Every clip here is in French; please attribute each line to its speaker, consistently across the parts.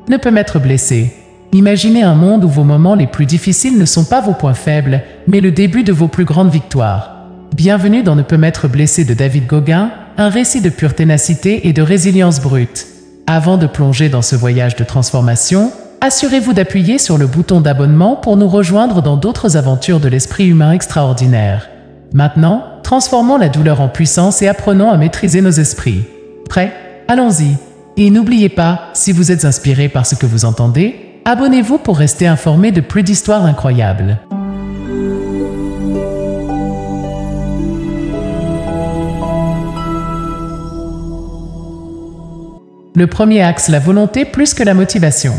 Speaker 1: ne peut m'être blessé. Imaginez un monde où vos moments les plus difficiles ne sont pas vos points faibles, mais le début de vos plus grandes victoires. Bienvenue dans Ne peut m'être blessé de David Gauguin, un récit de pure ténacité et de résilience brute. Avant de plonger dans ce voyage de transformation, assurez-vous d'appuyer sur le bouton d'abonnement pour nous rejoindre dans d'autres aventures de l'esprit humain extraordinaire. Maintenant, transformons la douleur en puissance et apprenons à maîtriser nos esprits. Prêts? Allons-y! Et n'oubliez pas, si vous êtes inspiré par ce que vous entendez, abonnez-vous pour rester informé de plus d'histoires incroyables. Le premier axe, la volonté plus que la motivation.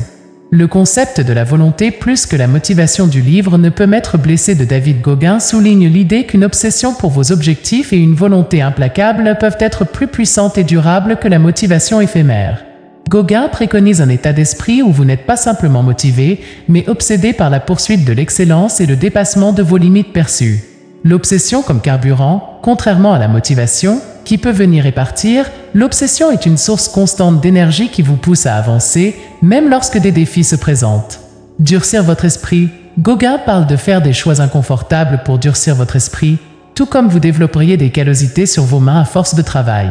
Speaker 1: Le concept de la volonté plus que la motivation du livre Ne peut m'être blessé de David Gauguin souligne l'idée qu'une obsession pour vos objectifs et une volonté implacable peuvent être plus puissantes et durables que la motivation éphémère. Gauguin préconise un état d'esprit où vous n'êtes pas simplement motivé, mais obsédé par la poursuite de l'excellence et le dépassement de vos limites perçues. L'obsession comme carburant, contrairement à la motivation, qui peut venir et partir, l'obsession est une source constante d'énergie qui vous pousse à avancer, même lorsque des défis se présentent. Durcir votre esprit. Gauguin parle de faire des choix inconfortables pour durcir votre esprit, tout comme vous développeriez des callosités sur vos mains à force de travail.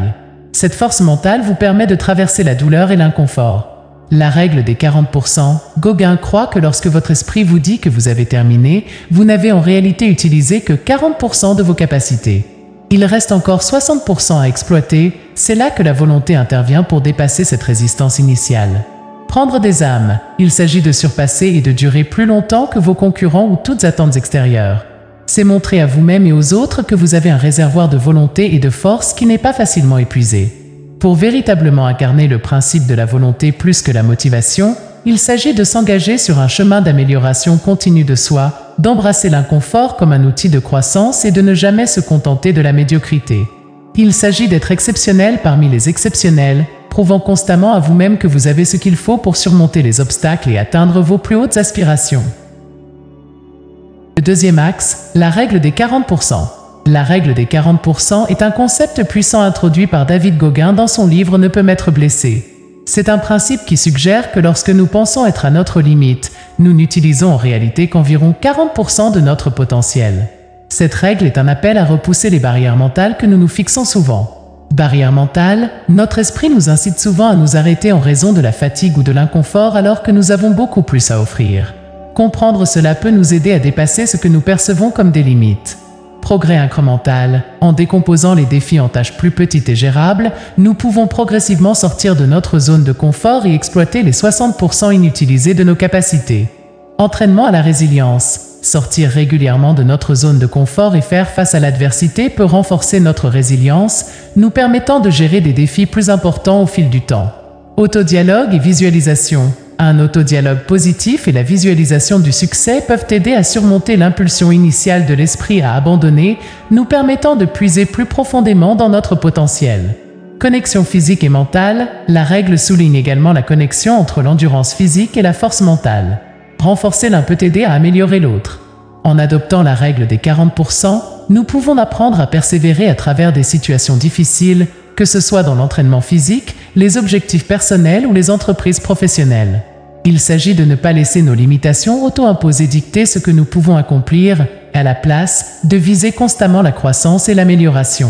Speaker 1: Cette force mentale vous permet de traverser la douleur et l'inconfort. La règle des 40%, Gauguin croit que lorsque votre esprit vous dit que vous avez terminé, vous n'avez en réalité utilisé que 40% de vos capacités. Il reste encore 60% à exploiter, c'est là que la volonté intervient pour dépasser cette résistance initiale. Prendre des âmes, il s'agit de surpasser et de durer plus longtemps que vos concurrents ou toutes attentes extérieures. C'est montrer à vous-même et aux autres que vous avez un réservoir de volonté et de force qui n'est pas facilement épuisé. Pour véritablement incarner le principe de la volonté plus que la motivation, il s'agit de s'engager sur un chemin d'amélioration continue de soi, d'embrasser l'inconfort comme un outil de croissance et de ne jamais se contenter de la médiocrité. Il s'agit d'être exceptionnel parmi les exceptionnels, prouvant constamment à vous-même que vous avez ce qu'il faut pour surmonter les obstacles et atteindre vos plus hautes aspirations. Le deuxième axe, la règle des 40%. La règle des 40% est un concept puissant introduit par David Gauguin dans son livre Ne peut m'être blessé. C'est un principe qui suggère que lorsque nous pensons être à notre limite, nous n'utilisons en réalité qu'environ 40% de notre potentiel. Cette règle est un appel à repousser les barrières mentales que nous nous fixons souvent. Barrière mentale, notre esprit nous incite souvent à nous arrêter en raison de la fatigue ou de l'inconfort alors que nous avons beaucoup plus à offrir. Comprendre cela peut nous aider à dépasser ce que nous percevons comme des limites. Progrès incrémental. En décomposant les défis en tâches plus petites et gérables, nous pouvons progressivement sortir de notre zone de confort et exploiter les 60% inutilisés de nos capacités. Entraînement à la résilience. Sortir régulièrement de notre zone de confort et faire face à l'adversité peut renforcer notre résilience, nous permettant de gérer des défis plus importants au fil du temps. Autodialogue et visualisation. Un autodialogue positif et la visualisation du succès peuvent aider à surmonter l'impulsion initiale de l'esprit à abandonner, nous permettant de puiser plus profondément dans notre potentiel. Connexion physique et mentale, la règle souligne également la connexion entre l'endurance physique et la force mentale. Renforcer l'un peut aider à améliorer l'autre. En adoptant la règle des 40%, nous pouvons apprendre à persévérer à travers des situations difficiles, que ce soit dans l'entraînement physique, les objectifs personnels ou les entreprises professionnelles. Il s'agit de ne pas laisser nos limitations auto-imposées dicter ce que nous pouvons accomplir, à la place de viser constamment la croissance et l'amélioration.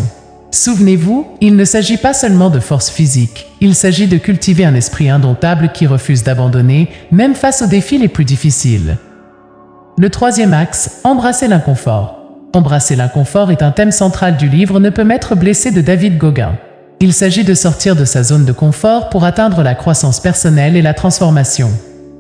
Speaker 1: Souvenez-vous, il ne s'agit pas seulement de force physique, il s'agit de cultiver un esprit indomptable qui refuse d'abandonner, même face aux défis les plus difficiles. Le troisième axe, embrasser l'inconfort. Embrasser l'inconfort est un thème central du livre Ne peut m'être blessé de David Gauguin. Il s'agit de sortir de sa zone de confort pour atteindre la croissance personnelle et la transformation.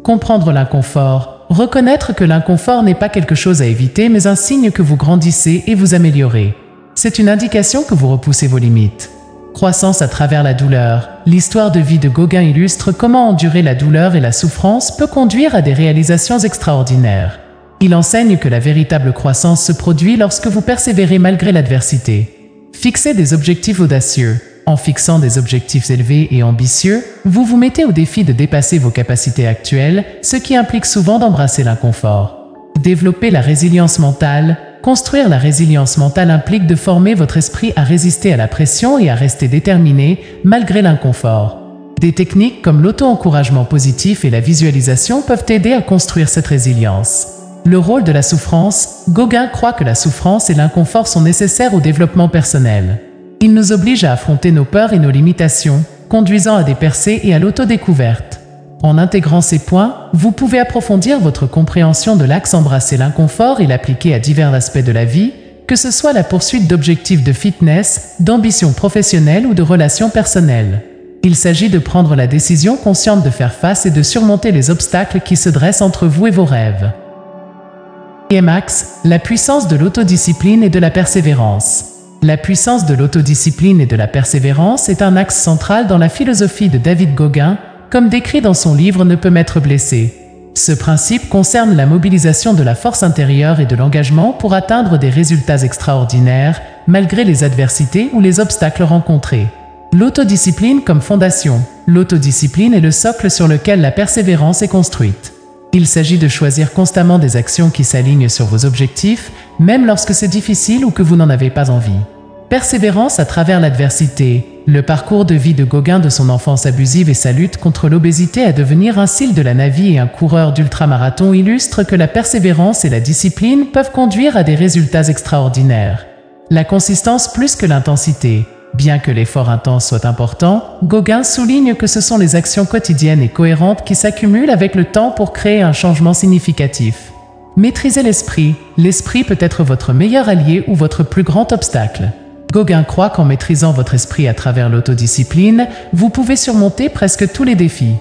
Speaker 1: Comprendre l'inconfort, reconnaître que l'inconfort n'est pas quelque chose à éviter mais un signe que vous grandissez et vous améliorez. C'est une indication que vous repoussez vos limites. Croissance à travers la douleur. L'histoire de vie de Gauguin illustre comment endurer la douleur et la souffrance peut conduire à des réalisations extraordinaires. Il enseigne que la véritable croissance se produit lorsque vous persévérez malgré l'adversité. Fixez des objectifs audacieux. En fixant des objectifs élevés et ambitieux, vous vous mettez au défi de dépasser vos capacités actuelles, ce qui implique souvent d'embrasser l'inconfort. Développer la résilience mentale. Construire la résilience mentale implique de former votre esprit à résister à la pression et à rester déterminé, malgré l'inconfort. Des techniques comme l'auto-encouragement positif et la visualisation peuvent aider à construire cette résilience. Le rôle de la souffrance. Gauguin croit que la souffrance et l'inconfort sont nécessaires au développement personnel. Ils nous obligent à affronter nos peurs et nos limitations, conduisant à des percées et à l'autodécouverte. En intégrant ces points, vous pouvez approfondir votre compréhension de l'axe embrasser l'inconfort et l'appliquer à divers aspects de la vie, que ce soit la poursuite d'objectifs de fitness, d'ambition professionnelle ou de relations personnelles. Il s'agit de prendre la décision consciente de faire face et de surmonter les obstacles qui se dressent entre vous et vos rêves. Quatrième axe, la puissance de l'autodiscipline et de la persévérance. La puissance de l'autodiscipline et de la persévérance est un axe central dans la philosophie de David Gauguin, comme décrit dans son livre Ne peut m'être blessé. Ce principe concerne la mobilisation de la force intérieure et de l'engagement pour atteindre des résultats extraordinaires, malgré les adversités ou les obstacles rencontrés. L'autodiscipline comme fondation. L'autodiscipline est le socle sur lequel la persévérance est construite. Il s'agit de choisir constamment des actions qui s'alignent sur vos objectifs, même lorsque c'est difficile ou que vous n'en avez pas envie. Persévérance à travers l'adversité. Le parcours de vie de Gauguin de son enfance abusive et sa lutte contre l'obésité à devenir un Sylle de la Navy et un coureur d'ultramarathon illustre que la persévérance et la discipline peuvent conduire à des résultats extraordinaires. La consistance plus que l'intensité. Bien que l'effort intense soit important, Gauguin souligne que ce sont les actions quotidiennes et cohérentes qui s'accumulent avec le temps pour créer un changement significatif. Maîtrisez l'esprit. L'esprit peut être votre meilleur allié ou votre plus grand obstacle. Gauguin croit qu'en maîtrisant votre esprit à travers l'autodiscipline, vous pouvez surmonter presque tous les défis.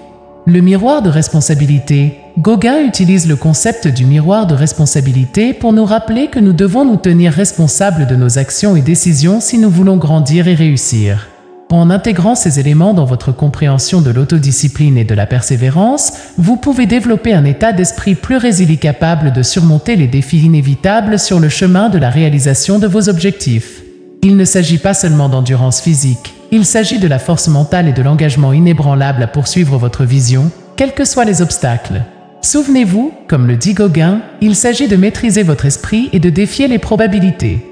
Speaker 1: Le miroir de responsabilité. Gauguin utilise le concept du miroir de responsabilité pour nous rappeler que nous devons nous tenir responsables de nos actions et décisions si nous voulons grandir et réussir. En intégrant ces éléments dans votre compréhension de l'autodiscipline et de la persévérance, vous pouvez développer un état d'esprit plus résilient capable de surmonter les défis inévitables sur le chemin de la réalisation de vos objectifs. Il ne s'agit pas seulement d'endurance physique, il s'agit de la force mentale et de l'engagement inébranlable à poursuivre votre vision, quels que soient les obstacles. Souvenez-vous, comme le dit Gauguin, il s'agit de maîtriser votre esprit et de défier les probabilités.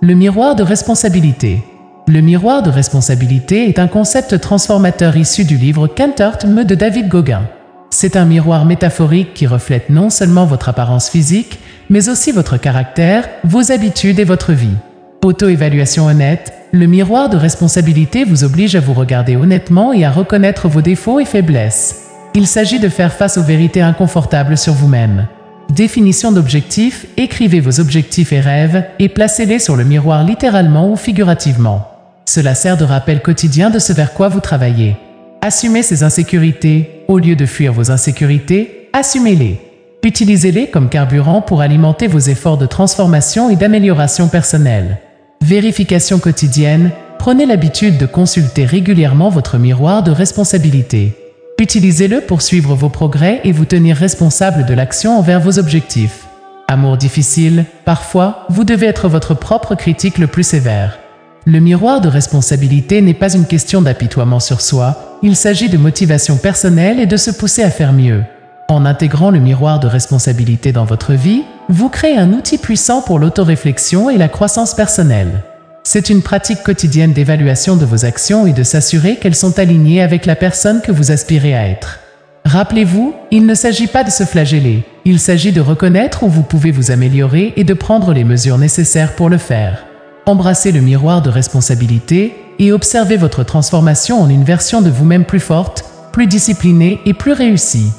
Speaker 1: Le miroir de responsabilité. Le miroir de responsabilité est un concept transformateur issu du livre Qu'importe me de David Gauguin. C'est un miroir métaphorique qui reflète non seulement votre apparence physique, mais aussi votre caractère, vos habitudes et votre vie. Auto-évaluation honnête, le miroir de responsabilité vous oblige à vous regarder honnêtement et à reconnaître vos défauts et faiblesses. Il s'agit de faire face aux vérités inconfortables sur vous-même. Définition d'objectifs, écrivez vos objectifs et rêves, et placez-les sur le miroir littéralement ou figurativement. Cela sert de rappel quotidien de ce vers quoi vous travaillez. Assumez ces insécurités. Au lieu de fuir vos insécurités, assumez-les. Utilisez-les comme carburant pour alimenter vos efforts de transformation et d'amélioration personnelle. Vérification quotidienne, prenez l'habitude de consulter régulièrement votre miroir de responsabilité. Utilisez-le pour suivre vos progrès et vous tenir responsable de l'action envers vos objectifs. Amour difficile, parfois, vous devez être votre propre critique le plus sévère. Le miroir de responsabilité n'est pas une question d'apitoiement sur soi, il s'agit de motivation personnelle et de se pousser à faire mieux. En intégrant le miroir de responsabilité dans votre vie, vous créez un outil puissant pour l'autoréflexion et la croissance personnelle. C'est une pratique quotidienne d'évaluation de vos actions et de s'assurer qu'elles sont alignées avec la personne que vous aspirez à être. Rappelez-vous, il ne s'agit pas de se flageller, il s'agit de reconnaître où vous pouvez vous améliorer et de prendre les mesures nécessaires pour le faire. Embrassez le miroir de responsabilité et observez votre transformation en une version de vous-même plus forte, plus disciplinée et plus réussie.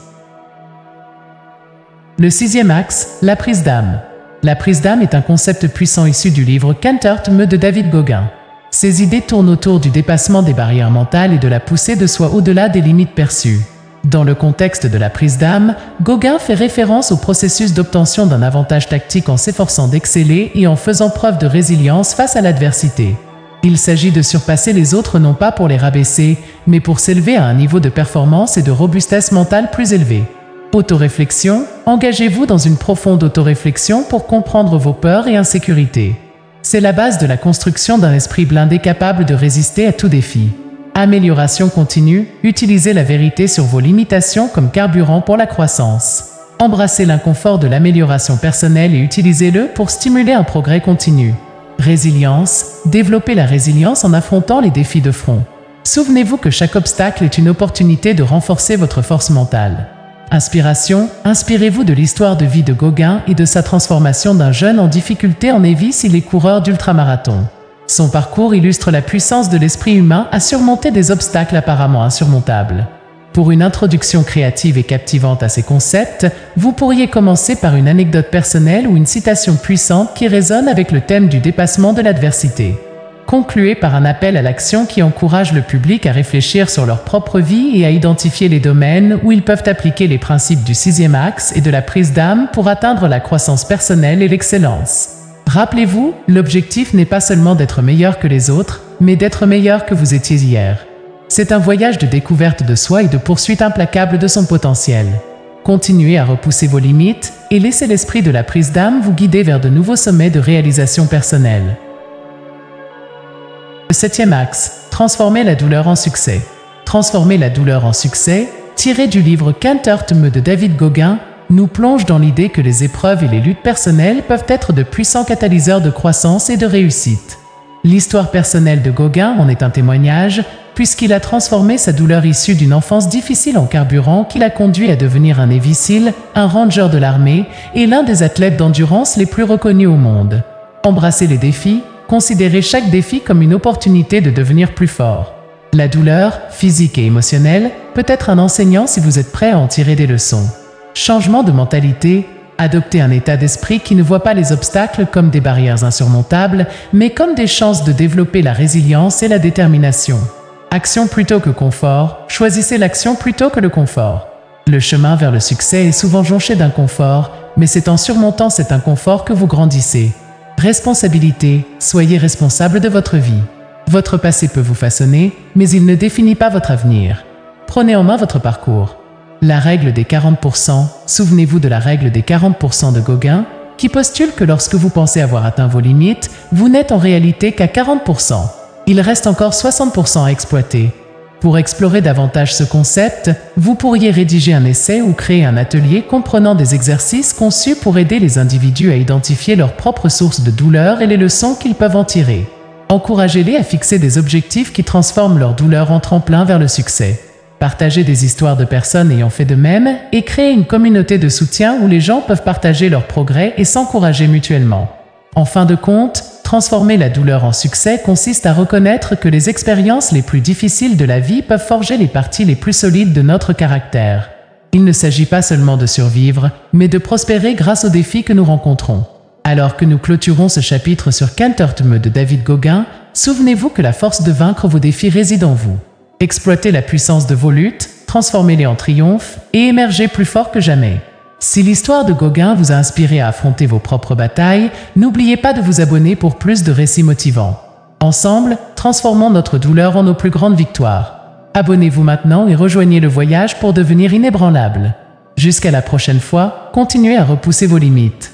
Speaker 1: Le sixième axe, la prise d'âme. La prise d'âme est un concept puissant issu du livre Qu'importe me de David Gauguin. Ces idées tournent autour du dépassement des barrières mentales et de la poussée de soi au-delà des limites perçues. Dans le contexte de la prise d'âme, Gauguin fait référence au processus d'obtention d'un avantage tactique en s'efforçant d'exceller et en faisant preuve de résilience face à l'adversité. Il s'agit de surpasser les autres non pas pour les rabaisser, mais pour s'élever à un niveau de performance et de robustesse mentale plus élevé. Autoréflexion, engagez-vous dans une profonde autoréflexion pour comprendre vos peurs et insécurités. C'est la base de la construction d'un esprit blindé capable de résister à tout défi. Amélioration continue, utilisez la vérité sur vos limitations comme carburant pour la croissance. Embrassez l'inconfort de l'amélioration personnelle et utilisez-le pour stimuler un progrès continu. Résilience, développez la résilience en affrontant les défis de front. Souvenez-vous que chaque obstacle est une opportunité de renforcer votre force mentale. Inspiration, inspirez-vous de l'histoire de vie de Gauguin et de sa transformation d'un jeune en difficulté en novice il est coureur d'ultramarathon. Son parcours illustre la puissance de l'esprit humain à surmonter des obstacles apparemment insurmontables. Pour une introduction créative et captivante à ces concepts, vous pourriez commencer par une anecdote personnelle ou une citation puissante qui résonne avec le thème du dépassement de l'adversité. Concluez par un appel à l'action qui encourage le public à réfléchir sur leur propre vie et à identifier les domaines où ils peuvent appliquer les principes du 6e axe et de la prise d'âme pour atteindre la croissance personnelle et l'excellence. Rappelez-vous, l'objectif n'est pas seulement d'être meilleur que les autres, mais d'être meilleur que vous étiez hier. C'est un voyage de découverte de soi et de poursuite implacable de son potentiel. Continuez à repousser vos limites et laissez l'esprit de la prise d'âme vous guider vers de nouveaux sommets de réalisation personnelle. Le 7e axe, transformer la douleur en succès. Transformer la douleur en succès, tiré du livre Qu'importe-me de David Gauguin, nous plonge dans l'idée que les épreuves et les luttes personnelles peuvent être de puissants catalyseurs de croissance et de réussite. L'histoire personnelle de Gauguin en est un témoignage, puisqu'il a transformé sa douleur issue d'une enfance difficile en carburant qui l'a conduit à devenir un Navy-SEAL, un ranger de l'armée et l'un des athlètes d'endurance les plus reconnus au monde. Embrassez les défis, considérez chaque défi comme une opportunité de devenir plus fort. La douleur, physique et émotionnelle, peut être un enseignant si vous êtes prêt à en tirer des leçons. Changement de mentalité, adoptez un état d'esprit qui ne voit pas les obstacles comme des barrières insurmontables, mais comme des chances de développer la résilience et la détermination. Action plutôt que confort, choisissez l'action plutôt que le confort. Le chemin vers le succès est souvent jonché d'inconfort, mais c'est en surmontant cet inconfort que vous grandissez. Responsabilité, soyez responsable de votre vie. Votre passé peut vous façonner, mais il ne définit pas votre avenir. Prenez en main votre parcours. La règle des 40%, souvenez-vous de la règle des 40% de Gauguin, qui postule que lorsque vous pensez avoir atteint vos limites, vous n'êtes en réalité qu'à 40%. Il reste encore 60% à exploiter. Pour explorer davantage ce concept, vous pourriez rédiger un essai ou créer un atelier comprenant des exercices conçus pour aider les individus à identifier leurs propres sources de douleur et les leçons qu'ils peuvent en tirer. Encouragez-les à fixer des objectifs qui transforment leur douleur en tremplin vers le succès. Partagez des histoires de personnes ayant fait de même et créez une communauté de soutien où les gens peuvent partager leurs progrès et s'encourager mutuellement. En fin de compte, transformer la douleur en succès consiste à reconnaître que les expériences les plus difficiles de la vie peuvent forger les parties les plus solides de notre caractère. Il ne s'agit pas seulement de survivre, mais de prospérer grâce aux défis que nous rencontrons. Alors que nous clôturons ce chapitre sur Qu'importe-me de David Gauguin, souvenez-vous que la force de vaincre vos défis réside en vous. Exploitez la puissance de vos luttes, transformez-les en triomphe et émergez plus fort que jamais. Si l'histoire de Gauguin vous a inspiré à affronter vos propres batailles, n'oubliez pas de vous abonner pour plus de récits motivants. Ensemble, transformons notre douleur en nos plus grandes victoires. Abonnez-vous maintenant et rejoignez le voyage pour devenir inébranlable. Jusqu'à la prochaine fois, continuez à repousser vos limites.